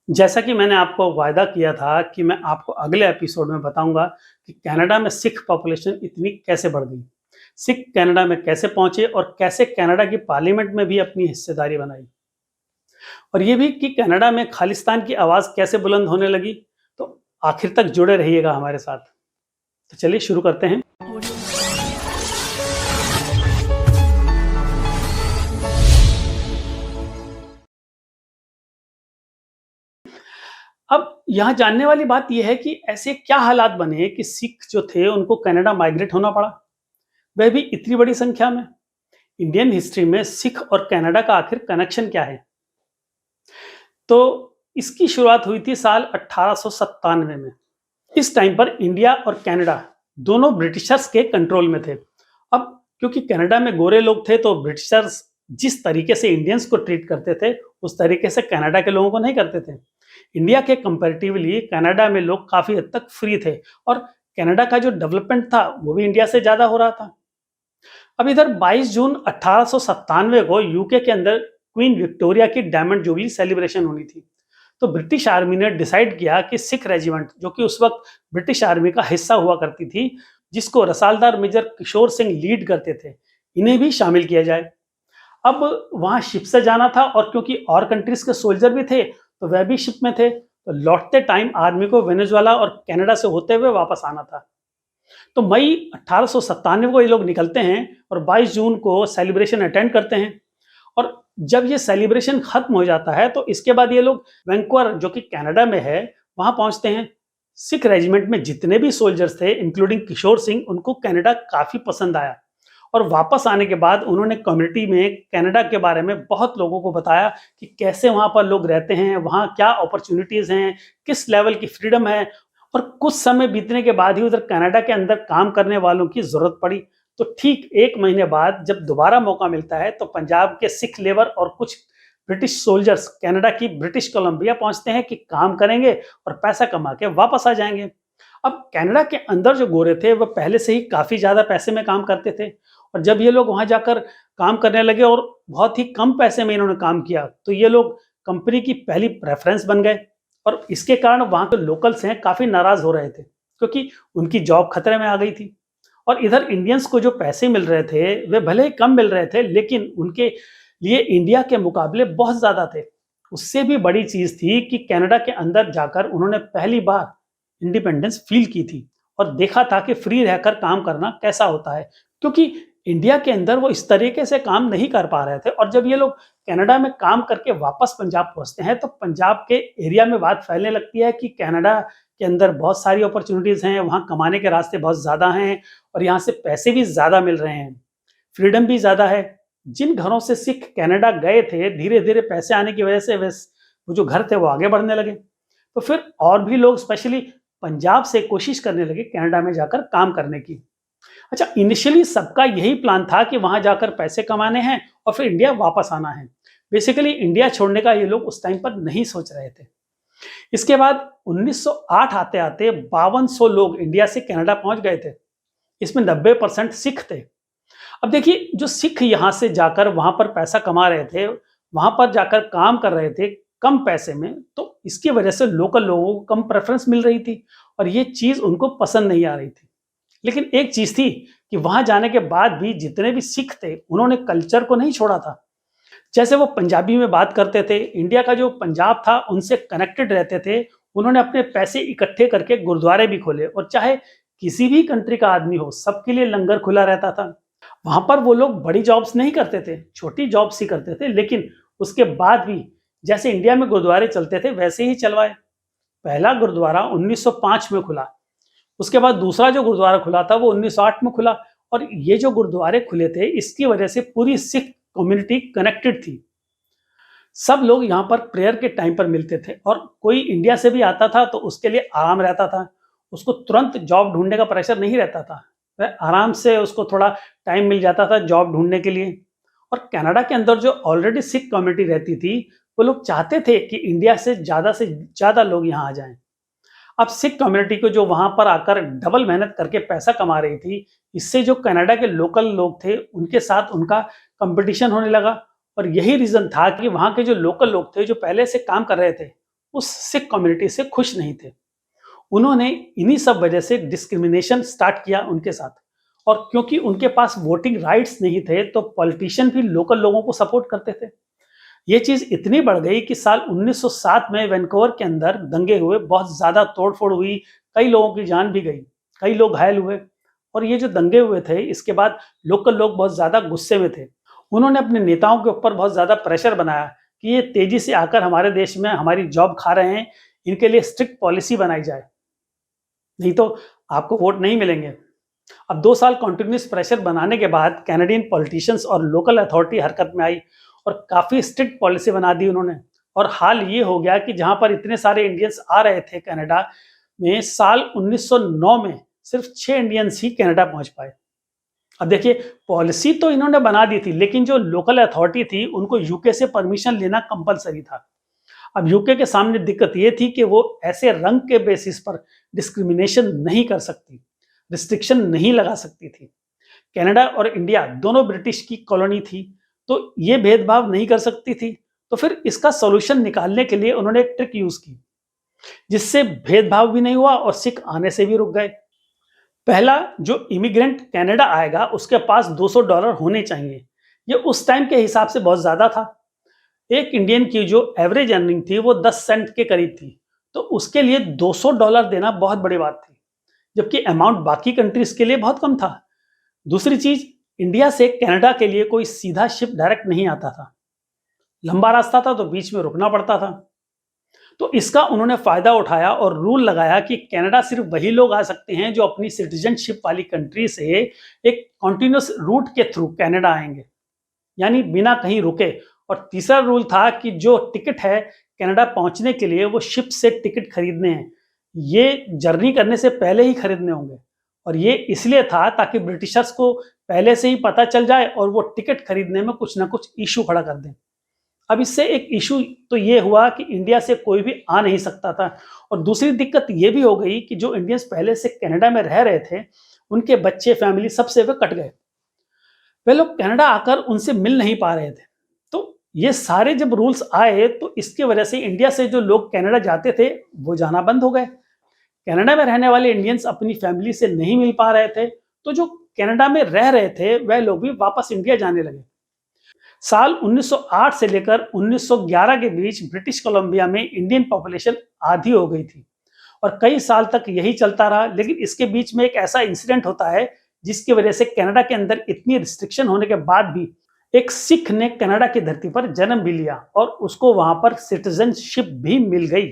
जैसा कि मैंने आपको वायदा किया था कि मैं आपको अगले एपिसोड में बताऊंगा कि कनाडा में सिख पॉपुलेशन इतनी कैसे बढ़ गई। सिख कनाडा में कैसे पहुंचे और कैसे कनाडा की पार्लियामेंट में भी अपनी हिस्सेदारी बनाई। और ये भी कि कनाडा में खालिस्तान की आवाज कैसे बुलंद होने लगी। तो आखिर तक जुड़े रहिएगा हमारे साथ। तो चलिए शुरू करते हैं। अब यहाँ जानने वाली बात यह है कि ऐसे क्या हालात बने कि सिख जो थे उनको कनाडा माइग्रेट होना पड़ा, वह भी इतनी बड़ी संख्या में। इंडियन हिस्ट्री में सिख और कनाडा का आखिर कनेक्शन क्या है? तो इसकी शुरुआत हुई थी साल 1897 में। इस टाइम पर इंडिया और कनाडा दोनों ब्रिटिशर्स के कंट्रोल में थे। अब क्योंकि कनाडा में गोरे लोग थे तो ब्रिटिशर्स जिस तरीके से इंडियंस को ट्रीट करते थे उस तरीके से कनाडा के लोगों को नहीं करते थे। इंडिया के कंपैरेटिवली कनाडा में लोग काफी हद तक फ्री थे और कनाडा का जो डेवलपमेंट था वो भी इंडिया से ज्यादा हो रहा था। अब इधर 22 जून 1897 को यूके के अंदर क्वीन विक्टोरिया की डायमंड जुबली सेलिब्रेशन होनी थी। तो ब्रिटिश आर्मी ने डिसाइड किया कि सिख रेजिमेंट जो कि उस वक्त ब्रिटिश आर्मी का हिस्सा हुआ करती थी, जिसको रसालदार मेजर किशोर सिंह लीड करते थे, इन्हें भी शामिल किया जाए। अब वहां शिप से जाना था और क्योंकि और कंट्रीज के सोल्जर भी थे तो वह भी शिप में थे, तो लौटते टाइम आर्मी को वेनेजुएला और कनाडा से होते हुए वापस आना था। तो मई 1897 को ये लोग निकलते हैं और 22 जून को सेलिब्रेशन अटेंड करते हैं। और जब ये सेलिब्रेशन खत्म हो जाता है तो इसके बाद ये लोग वैंकूवर जो कि कनाडा में है वहां पहुंचते हैं। सिख रेजिमेंट में जितने भी सोल्जर्स थे इंक्लूडिंग किशोर सिंह, उनको कनाडा काफी पसंद आया और वापस आने के बाद उन्होंने कम्युनिटी में कनाडा के बारे में बहुत लोगों को बताया कि कैसे वहां पर लोग रहते हैं, वहां क्या अपॉर्चुनिटीज हैं, किस लेवल की फ्रीडम है। और कुछ समय बीतने के बाद ही उधर कनाडा के अंदर काम करने वालों की जरूरत पड़ी। तो ठीक 1 महीने बाद जब दोबारा मौका मिलता है तो पंजाब के सिख लेबर और कुछ ब्रिटिश सोल्जर्स कनाडा की ब्रिटिश कोलंबिया पहुंचते हैं कि काम करेंगे और पैसा कमा के वापस आ जाएंगे। अब कनाडा के अंदर जो गोरे थे वह पहले से ही काफी ज्यादा पैसे में काम करते थे और जब ये लोग वहां जाकर काम करने लगे और बहुत ही कम पैसे में इन्होंने काम किया तो ये लोग कंपनी की पहली प्रेफरेंस बन गए। और इसके कारण वहां के लोकल्स हैं काफी नाराज हो रहे थे क्योंकि उनकी जॉब खतरे में आ गई थी। और इधर इंडियंस को जो पैसे मिल रहे थे वे भले ही कम मिल रहे थे लेकिन उनके लिए इंडिया के मुकाबले बहुत ज्यादा थे। उससे भी बड़ी चीज थी कि कनाडा के अंदर जाकर उन्होंने पहली बार इंडिपेंडेंस फील की थी और देखा था कि फ्री रहकर काम करना कैसा होता है, क्योंकि इंडिया के अंदर वो इस तरीके से काम नहीं कर पा रहे थे। और जब ये लोग कनाडा में काम करके वापस पंजाब पहुंचते हैं तो पंजाब के एरिया में बात फैलने लगती है कि कनाडा के अंदर बहुत सारी अपॉर्चुनिटीज हैं, वहाँ कमाने के रास्ते बहुत ज़्यादा हैं और यहाँ से पैसे भी ज़्यादा मिल रहे हैं, फ्रीडम भी ज़्यादा है। जिन घरों से सिख कनाडा गए थे धीरे धीरे पैसे आने की वजह से वो जो घर थे वो आगे बढ़ने लगे। तो फिर और भी लोग स्पेशली पंजाब से कोशिश करने लगे कनाडा में जाकर काम करने की। अच्छा, इनिशियली सबका यही प्लान था कि वहां जाकर पैसे कमाने हैं और फिर इंडिया वापस आना है। बेसिकली इंडिया छोड़ने का ये लोग उस टाइम पर नहीं सोच रहे थे। इसके बाद 1908 आते आते 5200 लोग इंडिया से कनाडा पहुंच गए थे। इसमें 90% सिख थे। अब देखिए, जो सिख यहाँ से जाकर वहां पर पैसा कमा रहे थे, वहां पर जाकर काम कर रहे थे कम पैसे में, तो इसकी वजह से लोकल लोगों को कम प्रेफरेंस मिल रही थी और ये चीज उनको पसंद नहीं आ रही थी। लेकिन एक चीज थी कि वहां जाने के बाद भी जितने भी सिख थे उन्होंने कल्चर को नहीं छोड़ा था। जैसे वो पंजाबी में बात करते थे, इंडिया का जो पंजाब था उनसे कनेक्टेड रहते थे। उन्होंने अपने पैसे इकट्ठे करके गुरुद्वारे भी खोले और चाहे किसी भी कंट्री का आदमी हो सबके लिए लंगर खुला रहता था। वहां पर वो लोग बड़ी जॉब्स नहीं करते थे, छोटी जॉब्स ही करते थे, लेकिन उसके बाद भी जैसे इंडिया में गुरुद्वारे चलते थे वैसे ही चलवाए। पहला गुरुद्वारा 1905 में खुला। उसके बाद दूसरा जो गुरुद्वारा खुला था वो 1908 में खुला। और ये जो गुरुद्वारे खुले थे इसकी वजह से पूरी सिख कम्युनिटी कनेक्टेड थी। सब लोग यहाँ पर प्रेयर के टाइम पर मिलते थे और कोई इंडिया से भी आता था तो उसके लिए आराम रहता था। उसको तुरंत जॉब ढूंढने का प्रेशर नहीं रहता था, वह आराम से उसको थोड़ा टाइम मिल जाता था जॉब ढूंढने के लिए। और कनाडा के अंदर जो ऑलरेडी सिख कम्युनिटी रहती थी वो लोग चाहते थे कि इंडिया से ज्यादा लोग यहाँ आ जाएं। अब सिख कम्युनिटी को जो वहां पर आकर डबल मेहनत करके पैसा कमा रही थी, इससे जो कनाडा के लोकल लोग थे उनके साथ उनका कंपटीशन होने लगा। और यही रीजन था कि वहां के जो लोकल लोग थे जो पहले से काम कर रहे थे उस सिख कम्युनिटी से खुश नहीं थे। उन्होंने इन्हीं सब वजह से डिस्क्रिमिनेशन स्टार्ट किया उनके साथ। और क्योंकि उनके पास वोटिंग राइट्स नहीं थे तो पॉलिटिशियन भी लोकल लोगों को सपोर्ट करते थे। ये चीज इतनी बढ़ गई कि साल 1907 में वैंकूवर के अंदर दंगे हुए, बहुत ज्यादा तोड़फोड़ हुई, कई लोगों की जान भी गई, कई लोग घायल हुए। और ये जो दंगे हुए थे, इसके बाद लोकल लोग बहुत ज्यादा गुस्से में थे। उन्होंने अपने नेताओं के ऊपर बहुत ज्यादा प्रेशर बनाया कि ये तेजी से आकर हमारे देश में हमारी जॉब खा रहे हैं, इनके लिए स्ट्रिक्ट पॉलिसी बनाई जाए, नहीं तो आपको वोट नहीं मिलेंगे। अब 2 साल कॉन्टिन्यूस प्रेशर बनाने के बाद कैनेडियन पॉलिटिशियंस और लोकल अथॉरिटी हरकत में आई और काफी स्ट्रिक्ट पॉलिसी बना दी उन्होंने। और हाल ये हो गया कि जहां पर इतने सारे इंडियंस आ रहे थे कनाडा में, साल 1909 में सिर्फ 6 इंडियंस ही कनाडा पहुंच पाए। अब देखिए, पॉलिसी तो इन्होंने बना दी थी, लेकिन जो लोकल अथॉरिटी थी उनको यूके से परमिशन लेना कंपलसरी था। अब यूके के सामने दिक्कत ये थी कि वो ऐसे रंग के बेसिस पर डिस्क्रिमिनेशन नहीं कर सकती, रिस्ट्रिक्शन नहीं लगा सकती थी। कनाडा और इंडिया दोनों ब्रिटिश की कॉलोनी थी, तो ये भेदभाव नहीं कर सकती थी। तो फिर इसका सॉल्यूशन निकालने के लिए उन्होंने एक ट्रिक यूज की, जिससे भेदभाव भी नहीं हुआ और सिख आने से भी रुक गए। पहला, जो इमिग्रेंट कनाडा आएगा उसके पास $200 होने चाहिए। ये उस टाइम के हिसाब से बहुत ज्यादा था। एक इंडियन की जो एवरेज अर्निंग थी वो 10 सेंट के करीब थी, तो उसके लिए $200 देना बहुत बड़ी बात थी, जबकि अमाउंट बाकी कंट्रीज के लिए बहुत कम था। दूसरी चीज, इंडिया से कनाडा के लिए कोई सीधा शिप डायरेक्ट नहीं आता था, लंबा रास्ता था तो बीच में रुकना पड़ता था। तो इसका उन्होंने फायदा उठाया और रूल लगाया कि कनाडा सिर्फ वही लोग आ सकते हैं जो अपनी सिटीजनशिप वाली कंट्री से एक कॉन्टिन्यूस रूट के थ्रू कनाडा आएंगे, यानी बिना कहीं रुके। और तीसरा रूल था कि जो टिकट है कनाडा पहुंचने के लिए, वो शिप से टिकट खरीदने हैं, ये जर्नी करने से पहले ही खरीदने होंगे। और ये इसलिए था ताकि ब्रिटिशर्स को पहले से ही पता चल जाए और वो टिकट खरीदने में कुछ ना कुछ इशू खड़ा कर दें। अब इससे एक इशू तो ये हुआ कि इंडिया से कोई भी आ नहीं सकता था। और दूसरी दिक्कत ये भी हो गई कि जो इंडियंस पहले से कनाडा में रह रहे थे, उनके बच्चे, फैमिली, सबसे वे कट गए। वे लोग कनाडा आकर उनसे मिल नहीं पा रहे थे। तो ये सारे जब रूल्स आए तो इसकी वजह से इंडिया से जो लोग कनाडा जाते थे वो जाना बंद हो गए। कनाडा में रहने वाले इंडियंस अपनी फैमिली से नहीं मिल पा रहे थे, तो जो कनाडा में रह रहे थे वह लोग भी वापस इंडिया जाने लगे। साल 1908 से लेकर 1911 के बीच ब्रिटिश कोलंबिया में इंडियन पॉपुलेशन आधी हो गई थी और कई साल तक यही चलता रहा। लेकिन इसके बीच में एक ऐसा इंसिडेंट होता है जिसकी वजह से कनाडा के अंदर इतनी रिस्ट्रिक्शन होने के बाद भी एक सिख ने कनाडा की धरती पर जन्म भी लिया और उसको वहां पर सिटीजनशिप भी मिल गई।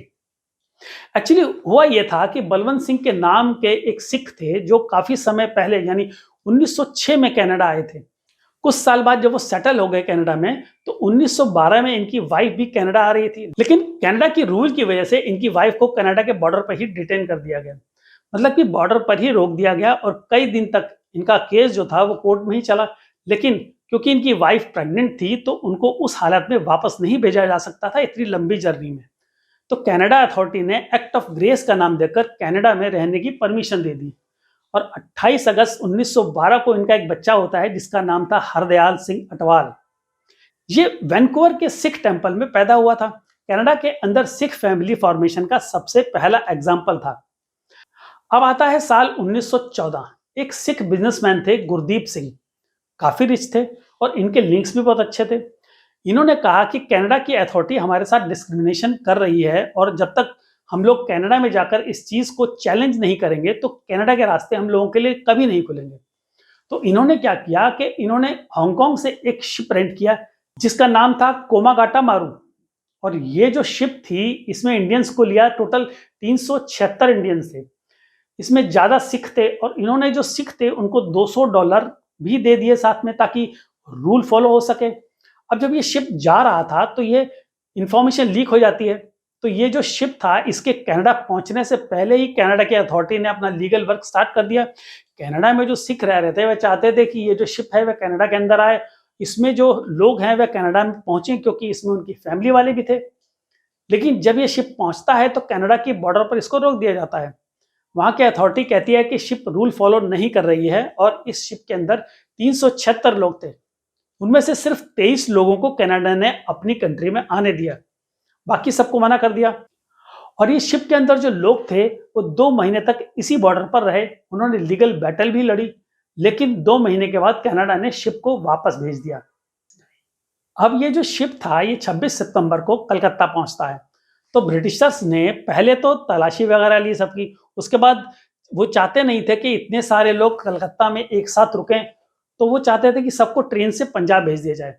एक्चुअली हुआ यह था कि बलवंत सिंह के नाम के एक सिख थे जो काफी समय पहले यानी 1906 में कनाडा आए थे। कुछ साल बाद जब वो सेटल हो गए कनाडा में, तो 1912 में इनकी वाइफ भी कनाडा आ रही थी, लेकिन कनाडा की रूल की वजह से इनकी वाइफ को कनाडा के बॉर्डर पर ही डिटेन कर दिया गया। मतलब कि बॉर्डर पर ही रोक दिया गया और कई दिन तक इनका केस जो था वो कोर्ट में ही चला। लेकिन क्योंकि इनकी वाइफ प्रेग्नेंट थी तो उनको उस हालत में वापस नहीं भेजा जा सकता था इतनी लंबी जर्नी में। तो कनाडा अथॉरिटी ने एक्ट ऑफ ग्रेस का नाम देकर कनाडा में रहने की परमिशन दे दी। और 28 अगस्त 1912 को इनका एक बच्चा होता है जिसका नाम था हरदयाल सिंह अटवाल। ये वैंकूवर के सिख टेंपल में पैदा हुआ था। कनाडा के अंदर सिख फैमिली फॉर्मेशन का सबसे पहला एग्जाम्पल था। अब आता है साल 1914। एक सिख बिजनेसमैन थे गुरदीप सिंह, काफी रिच थे और इनके लिंक्स भी बहुत अच्छे थे। इन्होंने कहा कि कनाडा की अथॉरिटी हमारे साथ डिस्क्रिमिनेशन कर रही है और जब तक हम लोग कनाडा में जाकर इस चीज को चैलेंज नहीं करेंगे तो कनाडा के रास्ते हम लोगों के लिए कभी नहीं खुलेंगे। तो इन्होंने क्या किया कि इन्होंने हांगकांग से एक शिप रेंट किया जिसका नाम था कोमागाटा मारू। और ये जो शिप थी इसमें इंडियंस को लिया, टोटल 376 इंडियंस थे। इसमें ज्यादा सिख थे और इन्होंने जो सिख थे उनको $200 भी दे दिए साथ में ताकि रूल फॉलो हो सके। अब जब ये शिप जा रहा था तो ये इंफॉर्मेशन लीक हो जाती है। तो ये जो शिप था इसके कनाडा पहुंचने से पहले ही कनाडा की अथॉरिटी ने अपना लीगल वर्क स्टार्ट कर दिया। कनाडा में जो सिख रह रहे थे वह चाहते थे कि ये जो शिप है वह कनाडा के अंदर आए, इसमें जो लोग हैं वह कनाडा में पहुंचे क्योंकि इसमें उनकी फैमिली वाले भी थे। लेकिन जब ये शिप पहुंचता है तो कनाडा की बॉर्डर पर इसको रोक दिया जाता है। वहां की अथॉरिटी कहती है कि शिप रूल फॉलो नहीं कर रही है और इस शिप के अंदर 376 लोग थे। उनमें से सिर्फ 23 लोगों को कनाडा ने अपनी कंट्री में आने दिया, बाकी सबको मना कर दिया। और ये शिप के अंदर जो लोग थे वो 2 महीने तक इसी बॉर्डर पर रहे। उन्होंने लीगल बैटल भी लड़ी, लेकिन 2 महीने के बाद कनाडा ने शिप को वापस भेज दिया। अब ये जो शिप था ये 26 सितंबर को कलकत्ता पहुंचता है। तो ब्रिटिशर्स ने पहले तो तलाशी वगैरह ली सबकी, उसके बाद वो चाहते नहीं थे कि इतने सारे लोग कलकत्ता में एक साथ रुकें, तो वो चाहते थे कि सबको ट्रेन से पंजाब भेज दिया जाए।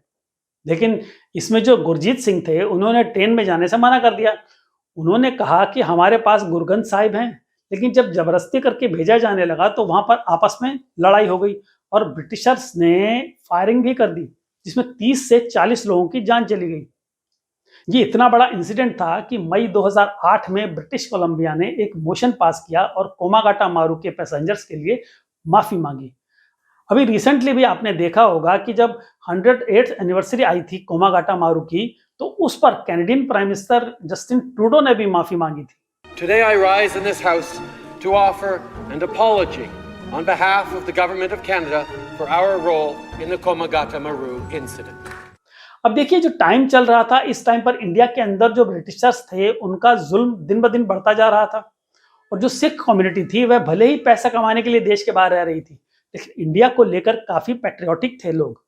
लेकिन इसमें जो गुरजीत सिंह थे उन्होंने ट्रेन में जाने से मना कर दिया। उन्होंने कहा कि हमारे पास गुरगंज साहिब हैं, लेकिन जब जबरदस्ती करके भेजा जाने लगा तो वहां पर आपस में लड़ाई हो गई और ब्रिटिशर्स ने फायरिंग भी कर दी, जिसमें 30 से 40 लोगों की जान चली गई। ये इतना बड़ा इंसिडेंट था कि मई 2008 में ब्रिटिश कोलंबिया ने एक मोशन पास किया और कोमागाटा मारू के पैसेंजर्स के लिए माफी मांगी। अभी रिसेंटली भी आपने देखा होगा कि जब 108th एनिवर्सरी आई थी कोमागाटा मारू की, तो उस पर Canadian prime minister Justin Trudeau ने भी माफी मांगी थी। Today I rise in this house to offer an apology on behalf of the government of Canada for our role in the Komagata Maru incident. अब देखिए जो टाइम चल रहा था, इस टाइम पर इंडिया के अंदर जो ब्रिटिशर्स थे उनका जुल्म दिन ब दिन बढ़ता जा रहा था और जो सिख कम्युनिटी थी वह भले ही पैसा कमाने के लिए देश के बाहर रह रही थी, लेकिन इंडिया को लेकर काफी पैट्रियोटिक थे लोग।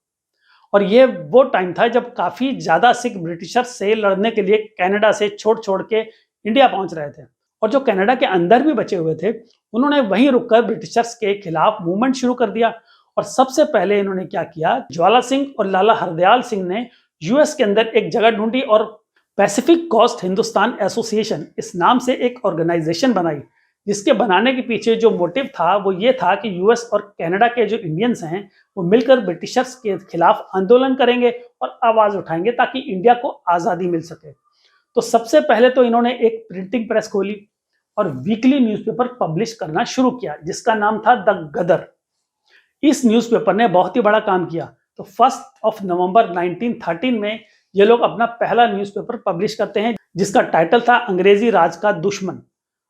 और ये वो टाइम था जब काफी ज्यादा सिख ब्रिटिशर्स से लड़ने के लिए कनाडा से छोड़ छोड़ के इंडिया पहुंच रहे थे और जो कनाडा के अंदर भी बचे हुए थे उन्होंने वहीं रुककर ब्रिटिशर्स के खिलाफ मूवमेंट शुरू कर दिया। और सबसे पहले इन्होंने क्या किया, ज्वाला सिंह और लाला हरदयाल सिंह ने यूएस के अंदर एक जगह ढूंढी और पैसिफिक कोस्ट हिंदुस्तान एसोसिएशन इस नाम से एक ऑर्गेनाइजेशन बनाई, जिसके बनाने के पीछे जो मोटिव था वो ये था कि यूएस और कनाडा के जो इंडियंस हैं वो मिलकर ब्रिटिशर्स के खिलाफ आंदोलन करेंगे और आवाज उठाएंगे ताकि इंडिया को आज़ादी मिल सके। तो सबसे पहले तो इन्होंने एक प्रिंटिंग प्रेस खोली और वीकली न्यूज़पेपर पब्लिश करना शुरू किया, जिसका नाम था द गदर। इस न्यूज़पेपर ने बहुत ही बड़ा काम किया। तो 1 नवंबर 1913 में ये लोग अपना पहला न्यूज़पेपर पब्लिश करते हैं, जिसका टाइटल था अंग्रेजी राज का दुश्मन।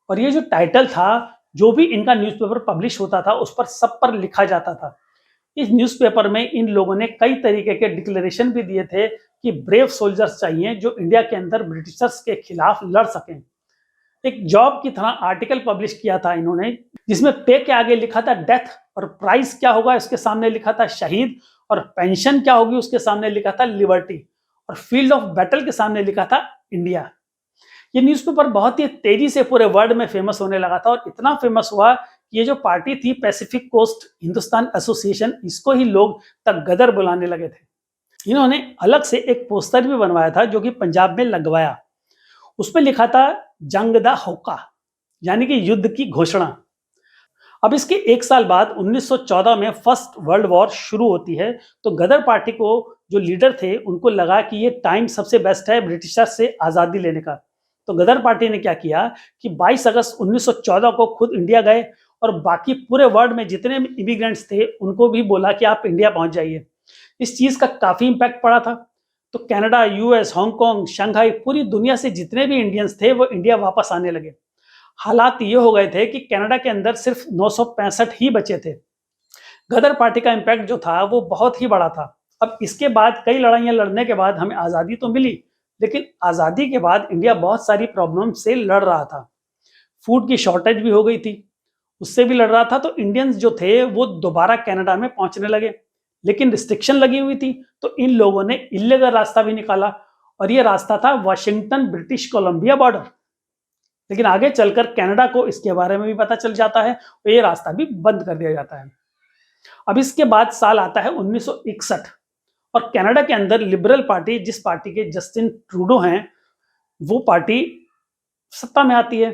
और ये जो टाइटल था, जो भी इनका न्यूज़पेपर पब्लिश होता था उस पर सब पर लिखा जाता था। इस न्यूज़पेपर में इन लोगों ने कई तरीके के डिक्लेरेशन भी दिए थे कि ब्रेव सोल्जर्स चाहिए जो इंडिया के अंदर ब्रिटिशर्स के खिलाफ लड़ सकें। एक जॉब की तरह आर्टिकल पब्लिश किया था इन्होंने, जिसमें पे के आगे लिखा था डेथ और प्राइस क्या होगा उसके सामने लिखा था शहीद, और पेंशन क्या होगी उसके सामने लिखा था लिबर्टी, और फील्ड ऑफ बैटल के सामने लिखा था इंडिया। ये न्यूज़पेपर बहुत ही तेजी से पूरे वर्ल्ड में फेमस होने लगा था और इतना फेमस हुआ कि ये जो पार्टी थी पैसिफिक कोस्ट हिंदुस्तान एसोसिएशन, इसको ही लोग तक गदर बुलाने लगे थे। इन्होंने अलग से एक पोस्टर भी बनवाया था जो कि पंजाब में लगवाया। उस पर लिखा था जंग दा होका, यानी कि युद्ध की घोषणा। अब इसके एक साल बाद 1914 में फर्स्ट वर्ल्ड वॉर शुरू होती है। तो गदर पार्टी को जो लीडर थे उनको लगा कि ये टाइम सबसे बेस्ट है ब्रिटिशर से आज़ादी लेने का। तो गदर पार्टी ने क्या किया कि 22 अगस्त 1914 को खुद इंडिया गए और बाकी पूरे वर्ल्ड में जितने इमिग्रेंट्स थे उनको भी बोला कि आप इंडिया पहुंच जाइए। इस चीज़ का काफ़ी इम्पैक्ट पड़ा था। तो कनाडा, यूएस, हांगकांग, शंघाई, पूरी दुनिया से जितने भी इंडियंस थे वो इंडिया वापस आने लगे। हालात ये हो गए थे कि कनाडा के अंदर सिर्फ 965 ही बचे थे। गदर पार्टी का इम्पैक्ट जो था वो बहुत ही बड़ा था। अब इसके बाद कई लड़ाइयाँ लड़ने के बाद हमें आज़ादी तो मिली, लेकिन आज़ादी के बाद इंडिया बहुत सारी प्रॉब्लम से लड़ रहा था। फूड की शॉर्टेज भी हो गई थी, उससे भी लड़ रहा था। तो इंडियंस जो थे वो दोबारा कनाडा में पहुंचने लगे, लेकिन रिस्ट्रिक्शन लगी हुई थी। तो इन लोगों ने इल्लीगल रास्ता भी निकाला और ये रास्ता था वाशिंगटन ब्रिटिश कोलंबिया बॉर्डर। लेकिन आगे चलकर कनाडा को इसके बारे में भी पता चल जाता है और ये रास्ता भी बंद कर दिया जाता है। अब इसके बाद साल आता है 1961 और कनाडा के अंदर लिबरल पार्टी, जिस पार्टी के जस्टिन ट्रूडो हैं, वो पार्टी सत्ता में आती है।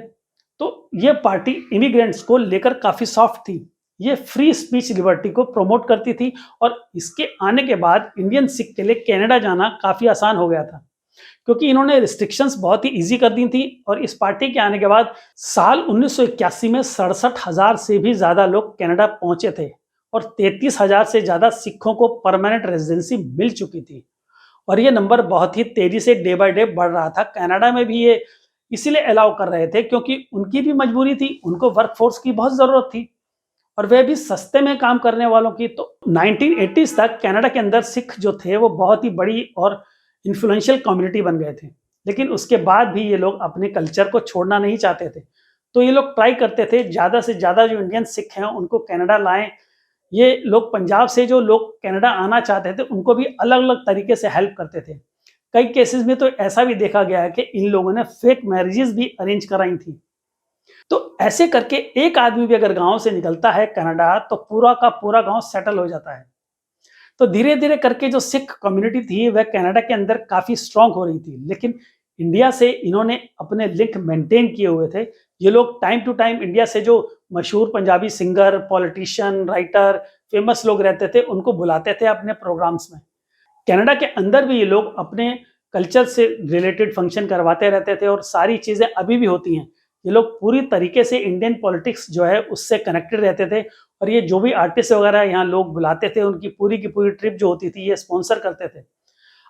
तो ये पार्टी इमिग्रेंट्स को लेकर काफी सॉफ्ट थी। ये फ्री स्पीच लिबर्टी को प्रमोट करती थी और इसके आने के बाद इंडियन सिख के लिए कनाडा जाना काफी आसान हो गया था, क्योंकि इन्होंने रिस्ट्रिक्शंस बहुत ही इजी कर दी थी। और इस पार्टी के आने के बाद साल 1981 में 67,000 से भी ज्यादा लोग कनाडा पहुंचे थे और 33,000 से ज्यादा सिखों को परमानेंट रेजिडेंसी मिल चुकी थी। और ये नंबर बहुत ही तेजी से डे बाय डे बढ़ रहा था। कनाडा में भी ये इसीलिए अलाउ कर रहे थे क्योंकि उनकी भी मजबूरी थी, उनको वर्कफोर्स की बहुत जरूरत थी और वे भी सस्ते में काम करने वालों की। तो 1980s तक कनाडा के अंदर सिख जो थे वो बहुत ही बड़ी और इन्फ्लुएंशियल कम्युनिटी बन गए थे। लेकिन उसके बाद भी ये लोग अपने कल्चर को छोड़ना नहीं चाहते थे। तो ये लोग ट्राई करते थे ज़्यादा से ज़्यादा जो इंडियन सिख हैं उनको कनाडा लाएँ। ये लोग पंजाब से जो लोग कनाडा आना चाहते थे उनको भी अलग-अलग तरीके से हेल्प करते थे। कई केसेस में तो ऐसा भी देखा गया है कि इन लोगों ने फेक मैरिजेस भी अरेंज कराई थी। तो ऐसे करके एक आदमी भी अगर गाँव से निकलता है कनाडा तो पूरा का पूरा गाँव सेटल हो जाता है। तो धीरे-धीरे करके जो सिख कम्युनिटी थी वह कनाडा के अंदर काफ़ी स्ट्रॉन्ग हो रही थी। लेकिन इंडिया से इन्होंने अपने लिंक मेंटेन किए हुए थे। ये लोग टाइम टू टाइम इंडिया से जो मशहूर Punjabi singer, politician, writer, famous लोग रहते थे उनको बुलाते थे अपने प्रोग्राम्स में। कनाडा के अंदर भी ये लोग अपने कल्चर से रिलेटेड फंक्शन करवाते रहते थे और सारी चीज़ें अभी भी होती हैं। ये लोग पूरी तरीके से इंडियन पॉलिटिक्स जो है उससे कनेक्टेड रहते थे और ये जो भी आर्टिस्ट वगैरह यहाँ लोग बुलाते थे उनकी पूरी की पूरी ट्रिप जो होती थी ये स्पॉन्सर करते थे।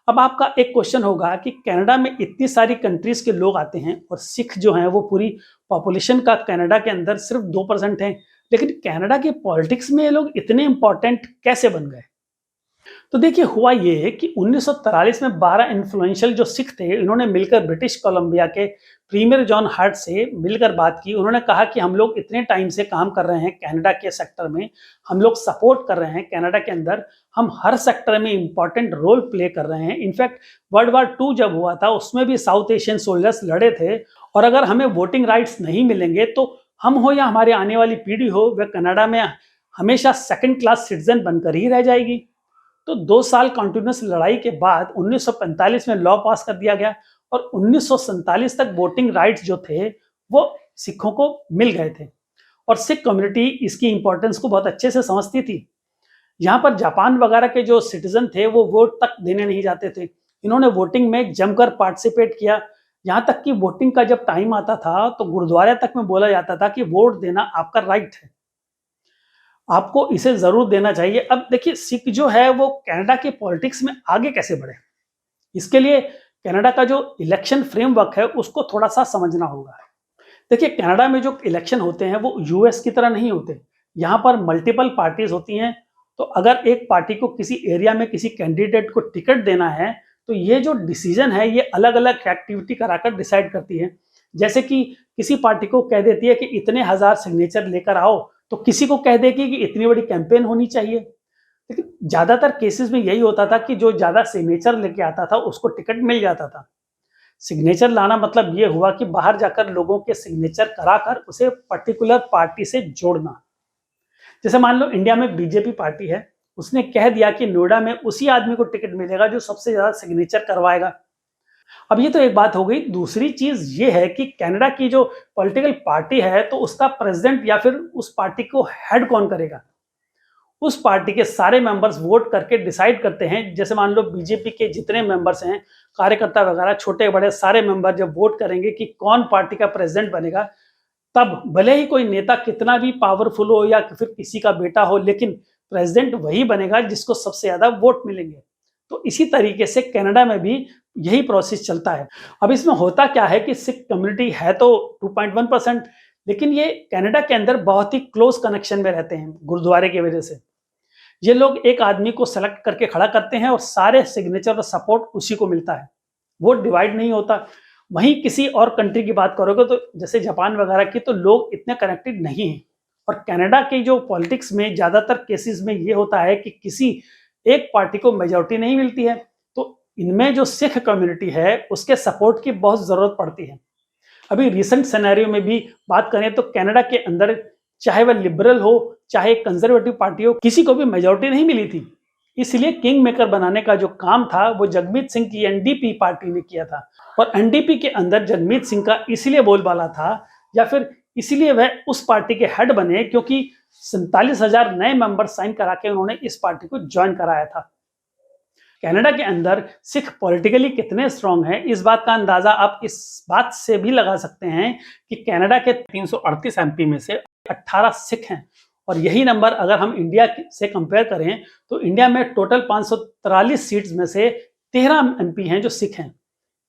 अब आपका एक क्वेश्चन होगा कि कनाडा में इतनी सारी कंट्रीज के लोग आते हैं और सिख जो हैं वो पूरी पॉपुलेशन का कनाडा के अंदर सिर्फ 2% हैं, लेकिन कनाडा के पॉलिटिक्स में ये लोग इतने इंपॉर्टेंट कैसे बन गए? तो देखिए हुआ ये कि 1943 में 12 इन्फ्लुएंशियल जो सिख थे इन्होंने मिलकर ब्रिटिश कोलंबिया के प्रीमियर जॉन हार्ट से मिलकर बात की। उन्होंने कहा कि हम लोग इतने टाइम से काम कर रहे हैं कनाडा के सेक्टर में, हम लोग सपोर्ट कर रहे हैं कनाडा के अंदर, हम हर सेक्टर में इंपॉर्टेंट रोल प्ले कर रहे हैं। इनफैक्ट वर्ल्ड वार 2 जब हुआ था उसमें भी साउथ एशियन सोल्जर्स लड़े थे और अगर हमें वोटिंग राइट्स नहीं मिलेंगे तो हम हो या हमारी आने वाली पीढ़ी हो वह कनाडा में हमेशा सेकंड क्लास सिटीजन बनकर ही रह जाएगी। तो 2 साल कंटिन्यूअस लड़ाई के बाद 1945 में लॉ पास कर दिया गया और 1947 तक वोटिंग राइट्स जो थे वो सिखों को मिल गए थे और सिख कम्युनिटी इसकी इंपॉर्टेंस को बहुत अच्छे से समझती थी। यहाँ पर जापान वगैरह के जो सिटीजन थे वो वोट तक देने नहीं जाते थे। इन्होंने वोटिंग में जमकर पार्टिसिपेट किया। यहाँ तक कि वोटिंग का जब टाइम आता था तो गुरुद्वारे तक में बोला जाता था कि वोट देना आपका राइट है, आपको इसे जरूर देना चाहिए। अब देखिए सिख जो है वो कनाडा के पॉलिटिक्स में आगे कैसे बढ़े, इसके लिए कनाडा का जो इलेक्शन फ्रेमवर्क है उसको थोड़ा सा समझना होगा। देखिए कनाडा में जो इलेक्शन होते हैं वो यूएस की तरह नहीं होते। यहाँ पर मल्टीपल पार्टीज होती हैं। तो अगर एक पार्टी को किसी एरिया में किसी कैंडिडेट को टिकट देना है तो ये जो डिसीजन है ये अलग अलग एक्टिविटी कराकर डिसाइड करती है। जैसे कि किसी पार्टी को कह देती है कि इतने हजार सिग्नेचर लेकर आओ, तो किसी को कह देगी कि इतनी बड़ी कैंपेन होनी चाहिए। लेकिन ज्यादातर केसेस में यही होता था कि जो ज्यादा सिग्नेचर लेके आता था उसको टिकट मिल जाता था। सिग्नेचर लाना मतलब ये हुआ कि बाहर जाकर लोगों के सिग्नेचर कराकर उसे पर्टिकुलर पार्टी से जोड़ना। जैसे मान लो इंडिया में बीजेपी पार्टी है, उसने कह दिया कि नोएडा में उसी आदमी को टिकट मिलेगा जो सबसे ज्यादा सिग्नेचर करवाएगा। अब ये तो एक बात हो गई। दूसरी चीज ये है कि कनाडा की जो पॉलिटिकल पार्टी है तो उसका प्रेसिडेंट या फिर उस पार्टी को हेड कौन करेगा, उस पार्टी के सारे मेंबर्स वोट करके डिसाइड करते हैं। जैसे मान लो बीजेपी के जितने मेंबर्स हैं, कार्यकर्ता वगैरह छोटे बड़े सारे मेंबर जब वोट करेंगे कि कौन पार्टी का प्रेसिडेंट बनेगा, तब भले ही कोई नेता कितना भी पावरफुल हो या फिर किसी का बेटा हो, लेकिन प्रेसिडेंट वही बनेगा जिसको सबसे ज्यादा वोट मिलेंगे। तो इसी तरीके से कनाडा में भी यही प्रोसेस चलता है। अब इसमें होता क्या है कि सिख कम्युनिटी है तो 2.1%, लेकिन ये कनाडा के अंदर बहुत ही क्लोज कनेक्शन में रहते हैं गुरुद्वारे की वजह से। ये लोग एक आदमी को सेलेक्ट करके खड़ा करते हैं और सारे सिग्नेचर और सपोर्ट उसी को मिलता है, वोट डिवाइड नहीं होता। वहीं किसी और कंट्री की बात करोगे तो जैसे जापान वगैरह की, तो लोग इतने कनेक्टेड नहीं हैं। और कनाडा के जो पॉलिटिक्स में ज्यादातर केसेस में ये होता है कि किसी एक पार्टी को मेजॉरिटी नहीं मिलती है, तो इनमें जो सिख कम्युनिटी है उसके सपोर्ट की बहुत जरूरत पड़ती है। अभी रिसेंट सिनेरियो में भी बात करें तो कनाडा के अंदर चाहे वह लिबरल हो चाहे कंजर्वेटिव पार्टी हो, किसी को भी मेजॉरिटी नहीं मिली थी। इसलिए किंग मेकर बनाने का जो काम था वो जगमीत सिंह की एनडीपी पार्टी ने किया था। और एनडीपी के अंदर जगमीत सिंह का इसलिए बोलबाला था या फिर इसलिए वह उस पार्टी के हेड बने क्योंकि 47,000 नए मेंबर साइन करा के उन्होंने इस पार्टी को ज्वाइन कराया था। कनाडा के अंदर सिख पॉलिटिकली कितने स्ट्रांग हैं, इस बात का अंदाजा आप इस बात से भी लगा सकते हैं कि कनाडा के 338 एमपी में से 18 सिख हैं। और यही नंबर अगर हम इंडिया से कंपेयर करें तो इंडिया में टोटल 543 सीट्स में से 13 एमपी हैं जो सिख हैं।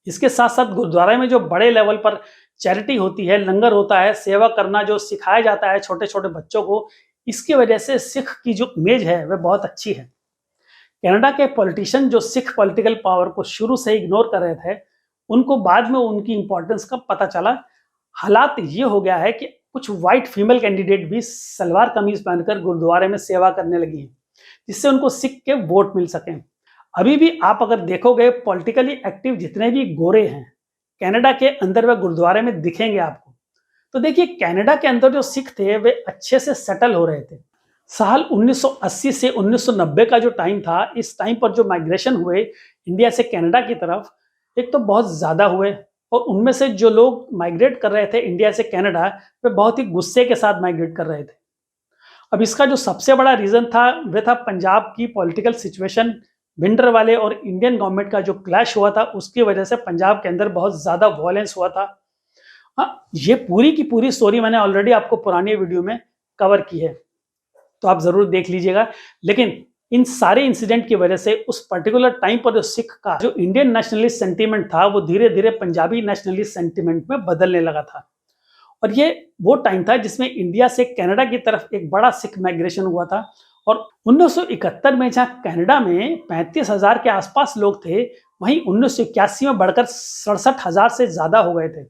इसके साथ साथ गुरुद्वारा में जो बड़े लेवल पर चैरिटी होती है, लंगर होता है, सेवा करना जो सिखाया जाता है छोटे छोटे बच्चों को, इसकी वजह से सिख की जो इमेज है वह बहुत अच्छी है। कनाडा के पॉलिटिशियन जो सिख पॉलिटिकल पावर को शुरू से इग्नोर कर रहे थे, उनको बाद में उनकी इंपॉर्टेंस का पता चला। हालात ये हो गया है कि कुछ वाइट फीमेल कैंडिडेट भी सलवार कमीज पहनकर गुरुद्वारे में सेवा करने लगी हैं, जिससे उनको सिख के वोट मिल सकें। अभी भी आप अगर देखोगे पॉलिटिकली एक्टिव जितने भी गोरे हैं कनाडा के अंदर व गुरुद्वारे में दिखेंगे आपको। तो देखिए कनाडा के अंदर जो सिख थे वे अच्छे से सेटल हो रहे थे। साल 1980 से 1990 का जो टाइम था, इस टाइम पर जो माइग्रेशन हुए इंडिया से कनाडा की तरफ, एक तो बहुत ज़्यादा हुए और उनमें से जो लोग माइग्रेट कर रहे थे इंडिया से कनाडा, वे बहुत ही गुस्से के साथ माइग्रेट कर रहे थे। अब इसका जो सबसे बड़ा रीज़न था वह था पंजाब की पॉलिटिकल सिचुएशन। भिंडरवाले और इंडियन गवर्नमेंट का जो क्लैश हुआ था उसकी वजह से पंजाब के अंदर बहुत ज़्यादा वायलेंस हुआ था। हाँ, ये पूरी की पूरी स्टोरी मैंने ऑलरेडी आपको पुरानी वीडियो में कवर की है, तो आप ज़रूर देख लीजिएगा। लेकिन इन सारे इंसिडेंट की वजह से उस पर्टिकुलर टाइम पर जो सिख का जो इंडियन नेशनलिस्ट सेंटीमेंट था वो धीरे धीरे पंजाबी नेशनलिस्ट सेंटीमेंट में बदलने लगा था। और ये वो टाइम था जिसमें इंडिया से कनाडा की तरफ एक बड़ा सिख माइग्रेशन हुआ था। और 1971 में जहाँ कनाडा में 35,000 के आसपास लोग थे, वहीं 1981 में बढ़कर 67,000 से ज़्यादा हो गए थे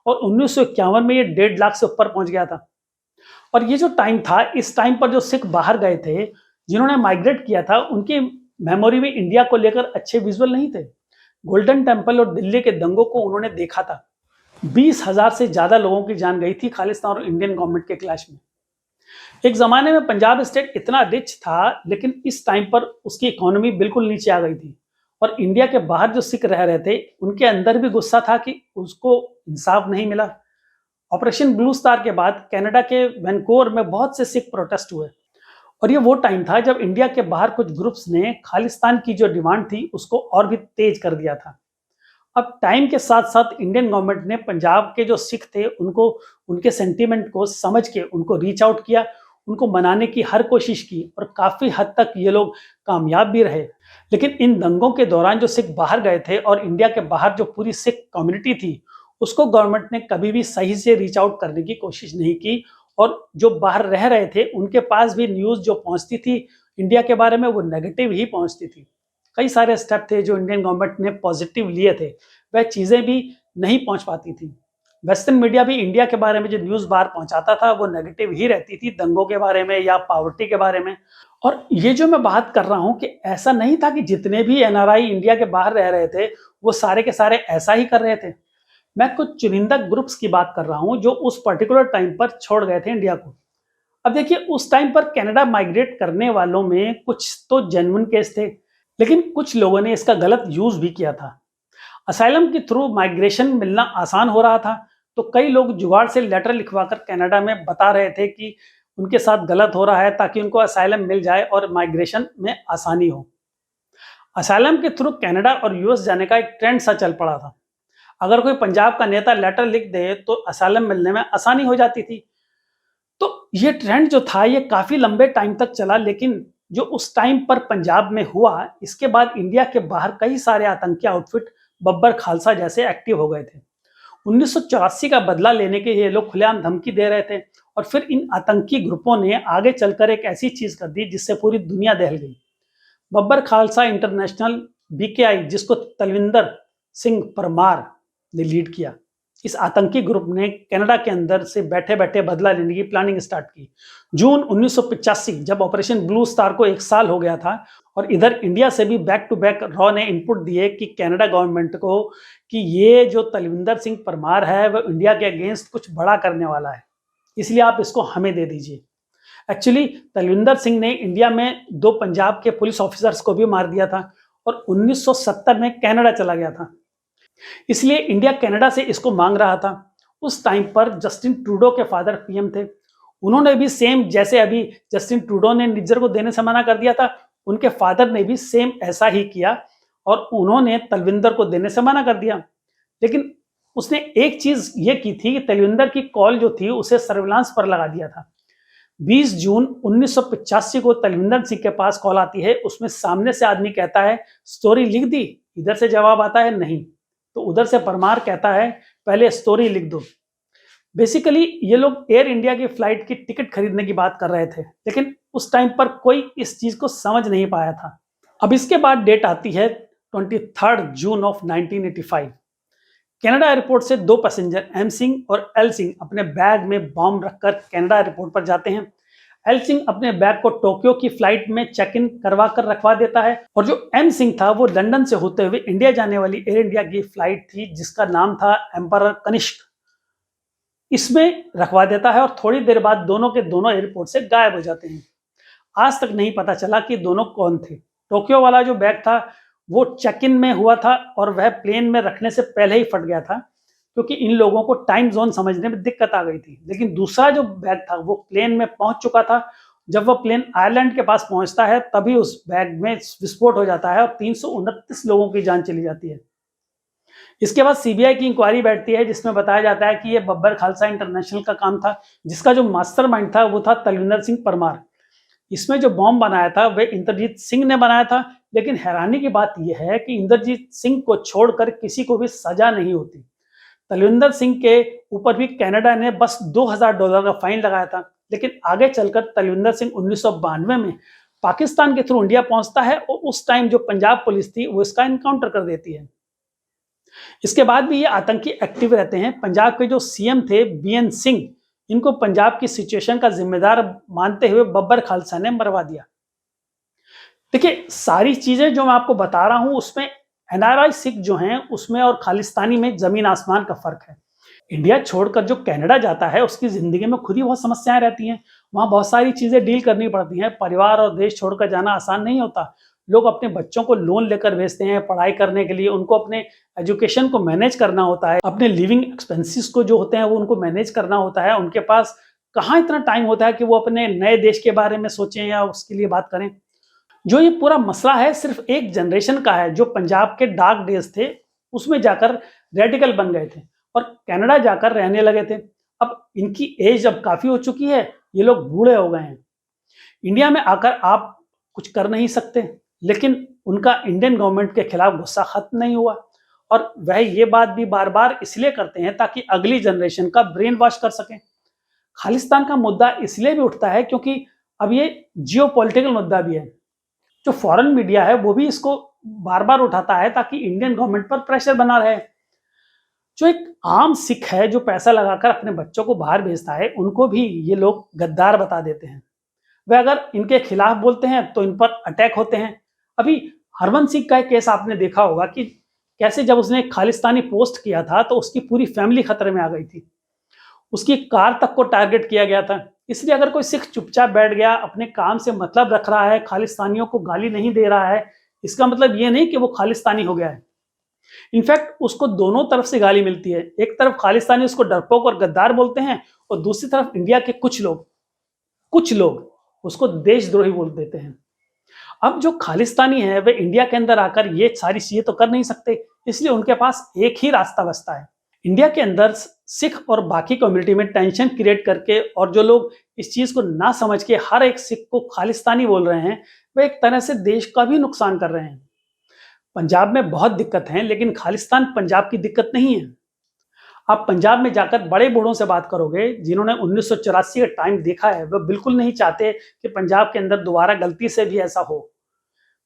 और 1951 में ये 1.5 लाख से ऊपर पहुंच गया था। और ये जो टाइम था, इस टाइम पर जो सिख बाहर गए थे, जिन्होंने माइग्रेट किया था, उनकी मेमोरी में इंडिया को लेकर अच्छे विजुअल नहीं थे। गोल्डन टेम्पल और दिल्ली के दंगों को उन्होंने देखा था। 20,000 से ज़्यादा लोगों की जान गई थी खालिस्तान और इंडियन गवर्नमेंट के क्लैश में। एक ज़माने में पंजाब स्टेट इतना रिच था, लेकिन इस टाइम पर उसकी इकोनॉमी बिल्कुल नीचे आ गई थी और इंडिया के बाहर जो सिख रह रहे थे, उनके अंदर भी गुस्सा था कि उसको इंसाफ नहीं मिला। ऑपरेशन ब्लू स्टार के बाद कनाडा के वैनकूवर में बहुत से सिख प्रोटेस्ट हुए और ये वो टाइम था जब इंडिया के बाहर कुछ ग्रुप्स ने खालिस्तान की जो डिमांड थी उसको और भी तेज कर दिया था। अब टाइम के साथ साथ इंडियन गवर्नमेंट ने पंजाब के जो सिख थे उनको उनके सेंटीमेंट को समझ के उनको रीच आउट किया, उनको मनाने की हर कोशिश की और काफ़ी हद तक ये लोग कामयाब भी रहे। लेकिन इन दंगों के दौरान जो सिख बाहर गए थे और इंडिया के बाहर जो पूरी सिख कम्युनिटी थी, उसको गवर्नमेंट ने कभी भी सही से रीच आउट करने की कोशिश नहीं की और जो बाहर रह रहे थे उनके पास भी न्यूज़ जो पहुंचती थी इंडिया के बारे में वो नेगेटिव ही पहुंचती थी। कई सारे स्टेप थे जो इंडियन गवर्नमेंट ने पॉजिटिव लिए थे, वह चीज़ें भी नहीं पहुंच पाती थी। वेस्टर्न मीडिया भी इंडिया के बारे में जो न्यूज़ बाहर पहुंचाता था वो नेगेटिव ही रहती थी, दंगों के बारे में या पॉवर्टी के बारे में। और ये जो मैं बात कर रहा हूँ कि ऐसा नहीं था कि जितने भी एनआरआई इंडिया के बाहर रह रहे थे वो सारे के सारे ऐसा ही कर रहे थे। मैं कुछ चुनिंदा ग्रुप्स की बात कर रहा हूँ जो उस पर्टिकुलर टाइम पर छोड़ गए थे इंडिया को। अब देखिए उस टाइम पर कनाडा माइग्रेट करने वालों में कुछ तो जेन्युइन केस थे, लेकिन कुछ लोगों ने इसका गलत यूज भी किया था। असाइलम के थ्रू माइग्रेशन मिलना आसान हो रहा था, तो कई लोग जुगाड़ से लेटर लिखवाकर कनाडा में बता रहे थे कि उनके साथ गलत हो रहा है ताकि उनको असाइलम मिल जाए और माइग्रेशन में आसानी हो। असाइलम के थ्रू कनाडा और यूएस जाने का एक ट्रेंड सा चल पड़ा था। अगर कोई पंजाब का नेता लेटर लिख दे तो असाइलम मिलने में आसानी हो जाती थी। तो ये ट्रेंड जो था ये काफी लंबे टाइम तक चला, लेकिन जो उस टाइम पर पंजाब में हुआ, इसके बाद इंडिया के बाहर कई सारे आतंकी आउटफिट बब्बर खालसा जैसे एक्टिव हो गए थे। 1984 का बदला लेने के ये लोग खुलेआम धमकी दे रहे थे और फिर इन आतंकी ग्रुपों ने आगे चलकर एक ऐसी चीज कर दी जिससे पूरी दुनिया दहल गई। बब्बर खालसा इंटरनेशनल बीकेआई, जिसको तलविंदर सिंह परमार ने लीड किया, इस आतंकी ग्रुप ने कनाडा के अंदर से बैठे बैठे बदला लेने की प्लानिंग स्टार्ट की। जून 1985 जब ऑपरेशन ब्लू स्टार को 1 साल हो गया था और इधर इंडिया से भी बैक टू बैक रॉ ने इनपुट दिए कि कनाडा गवर्नमेंट को कि ये जो तलविंदर सिंह परमार है वह इंडिया के अगेंस्ट कुछ बड़ा करने वाला है, इसलिए आप इसको हमें दे दीजिए। एक्चुअली तलविंदर सिंह ने इंडिया में 2 पंजाब के पुलिस ऑफिसर्स को भी मार दिया था और 1970 में कनाडा चला गया था, इसलिए इंडिया कनाडा से इसको मांग रहा था। उस टाइम पर जस्टिन ट्रूडो के फादर पीएम थे, उन्होंने भी सेम जैसे अभी जस्टिन ट्रूडो ने निज्जर को देने से मना कर दिया था, उनके फादर ने भी सेम ऐसा ही किया और उन्होंने तलविंदर को देने से मना कर दिया। लेकिन उसने एक चीज ये की थी कि तलविंदर की कॉल जो थी उसे सर्विलांस पर लगा दिया था। 20 जून 1985 को तलविंदर सिंह के पास कॉल आती है, उसमें सामने से आदमी कहता है स्टोरी लिख दी, इधर से जवाब आता है नहीं, तो उधर से परमार कहता है पहले स्टोरी लिख दो। बेसिकली ये लोग एयर इंडिया की फ्लाइट की टिकट खरीदने की बात कर रहे थे, लेकिन उस टाइम पर कोई इस चीज को समझ नहीं पाया था। अब इसके बाद डेट आती है 23 जून ऑफ 1985। कनाडा एयरपोर्ट से दो पैसेंजर एम सिंह और एल सिंह अपने बैग में बॉम्ब रखकर कनाडा एयरपोर्ट पर जाते हैं। एल सिंह अपने बैग को टोक्यो की फ्लाइट में चेक इन करवा कर रखवा देता है और जो एम सिंह था वो लंदन से होते हुए इंडिया जाने वाली एयर इंडिया की फ्लाइट थी जिसका नाम था एम्परर कनिष्क, इसमें रखवा देता है और थोड़ी देर बाद दोनों के दोनों एयरपोर्ट से गायब हो जाते हैं। आज तक नहीं पता चला कि दोनों कौन थे। टोक्यो वाला जो बैग था वो चेक इन में हुआ था और वह प्लेन में रखने से पहले ही फट गया था क्योंकि इन लोगों को टाइम जोन समझने में दिक्कत आ गई थी। लेकिन दूसरा जो बैग था वो प्लेन में पहुंच चुका था। जब वह प्लेन आयरलैंड के पास पहुंचता है तभी उस बैग में विस्फोट हो जाता है और 329 लोगों की जान चली जाती है। इसके बाद सीबीआई की इंक्वायरी बैठती है जिसमें बताया जाता है कि यह बब्बर खालसा इंटरनेशनल का काम था, जिसका जो मास्टरमाइंड था वो था तलविंदर सिंह परमार। इसमें जो बॉम्ब बनाया था वह इंद्रजीत सिंह ने बनाया था, लेकिन हैरानी की बात यह है कि इंद्रजीत सिंह को छोड़कर किसी को भी सजा नहीं होती। तलविंदर सिंह के ऊपर भी कनाडा ने बस $2000 का फाइन लगाया था, लेकिन आगे चलकर तलविंदर सिंह 1992 में पाकिस्तान के थ्रू इंडिया पहुंचता है और उस टाइम जो पंजाब पुलिस थी वो इसका इनकाउंटर कर देती है। इसके बाद भी ये आतंकी एक्टिव रहते हैं। पंजाब के जो सीएम थे बीएन सिंह, इनको पंजाब की सिचुएशन का जिम्मेदार मानते हुए बब्बर खालसा ने मरवा दिया। देखिए, सारी चीजें जो मैं आपको बता रहा हूं उसमें एनआरआई सिख जो हैं उसमें और खालिस्तानी में जमीन आसमान का फर्क है। इंडिया छोड़कर जो कनाडा जाता है उसकी जिंदगी में खुद ही बहुत समस्याएं रहती हैं। वहां बहुत सारी चीजें डील करनी पड़ती हैं। परिवार और देश छोड़कर जाना आसान नहीं होता। लोग अपने बच्चों को लोन लेकर भेजते हैं पढ़ाई करने के लिए, उनको अपने एजुकेशन को मैनेज करना होता है, अपने लिविंग एक्सपेंसेस को जो होते हैं वो उनको मैनेज करना होता है। उनके पास कहाँ इतना टाइम होता है कि वो अपने नए देश के बारे में सोचें या उसके लिए बात करें। जो ये पूरा मसला है सिर्फ एक जनरेशन का है जो पंजाब के डार्क डेज थे उसमें जाकर रेडिकल बन गए थे और कनाडा जाकर रहने लगे थे। अब इनकी एज अब काफी हो चुकी है, ये लोग बूढ़े हो गए हैं। इंडिया में आकर आप कुछ कर नहीं सकते, लेकिन उनका इंडियन गवर्नमेंट के खिलाफ गुस्सा खत्म नहीं हुआ और वह ये बात भी बार बार इसलिए करते हैं ताकि अगली जनरेशन का ब्रेन वॉश कर सकें। खालिस्तान का मुद्दा इसलिए भी उठता है क्योंकि अब ये जियोपॉलिटिकल मुद्दा भी है। जो फॉरेन मीडिया है वो भी इसको बार बार उठाता है ताकि इंडियन गवर्नमेंट पर प्रेशर बना रहे। जो एक आम सिख है जो पैसा लगाकर अपने बच्चों को बाहर भेजता है, उनको भी ये लोग गद्दार बता देते हैं। वे अगर इनके खिलाफ बोलते हैं तो इन पर अटैक होते हैं। अभी हरवंश सिंह का एक केस आपने देखा होगा कि कैसे जब उसने खालिस्तानी पोस्ट किया था तो उसकी पूरी फैमिली खतरे में आ गई थी। उसकी कार तक को टारगेट किया गया था। इसलिए अगर कोई सिख चुपचाप बैठ गया, अपने काम से मतलब रख रहा है, खालिस्तानियों को गाली नहीं दे रहा है, इसका मतलब ये नहीं कि वो खालिस्तानी हो गया है। इनफैक्ट उसको दोनों तरफ से गाली मिलती है। एक तरफ खालिस्तानी उसको डरपोक और गद्दार बोलते हैं और दूसरी तरफ इंडिया के कुछ लोग उसको देशद्रोही बोल देते हैं। अब जो खालिस्तानी है वे इंडिया के अंदर आकर ये सारी चीजें तो कर नहीं सकते, इसलिए उनके पास एक ही रास्ता बचता है। इंडिया के अंदर सिख और बाकी कम्युनिटी में टेंशन क्रिएट करके और जो लोग इस चीज को ना समझ के हर एक सिख को खालिस्तानी बोल रहे हैं, वे एक तरह से देश का भी नुकसान कर रहे हैं। पंजाब में बहुत दिक्कत है, लेकिन खालिस्तान पंजाब की दिक्कत नहीं है। आप पंजाब में जाकर बड़े बूढ़ों से बात करोगे जिन्होंने 1984 का टाइम देखा है, वो बिल्कुल नहीं चाहते कि पंजाब के अंदर दोबारा गलती से भी ऐसा हो।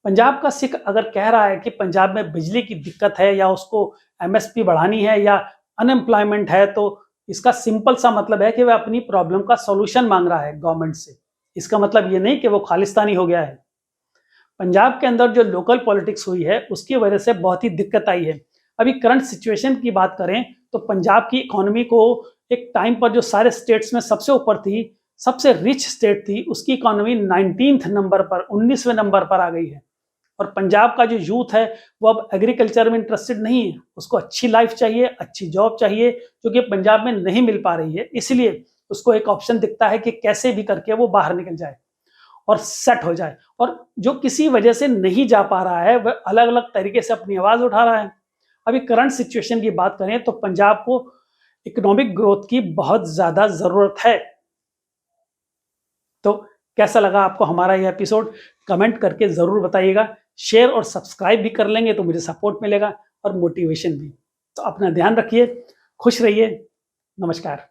पंजाब का सिख अगर कह रहा है कि पंजाब में बिजली की दिक्कत है या उसको एमएसपी बढ़ानी है या अनएम्प्लॉयमेंट है, तो इसका सिंपल सा मतलब है कि वह अपनी प्रॉब्लम का सॉल्यूशन मांग रहा है गवर्नमेंट से। इसका मतलब ये नहीं कि वो खालिस्तानी हो गया है। पंजाब के अंदर जो लोकल पॉलिटिक्स हुई है उसकी वजह से बहुत ही दिक्कत आई है। अभी करंट सिचुएशन की बात करें तो पंजाब की इकोनॉमी को एक टाइम पर जो सारे स्टेट्स में सबसे ऊपर थी, सबसे रिच स्टेट थी, उसकी इकोनॉमी 19th नंबर पर 19वें नंबर पर आ गई है। और पंजाब का जो यूथ है वो अब एग्रीकल्चर में इंटरेस्टेड नहीं है, उसको अच्छी लाइफ चाहिए, अच्छी जॉब चाहिए, जो कि पंजाब में नहीं मिल पा रही है। इसलिए उसको एक ऑप्शन दिखता है कि कैसे भी करके वो बाहर निकल जाए और सेट हो जाए। और जो किसी वजह से नहीं जा पा रहा है वह अलग अलग तरीके से अपनी आवाज उठा रहा है। अभी करंट सिचुएशन की बात करें तो पंजाब को इकोनॉमिक ग्रोथ की बहुत ज्यादा जरूरत है। तो कैसा लगा आपको हमारा यह एपिसोड, कमेंट करके जरूर बताइएगा। शेयर और सब्सक्राइब भी कर लेंगे तो मुझे सपोर्ट मिलेगा और मोटिवेशन भी। तो अपना ध्यान रखिए, खुश रहिए, नमस्कार।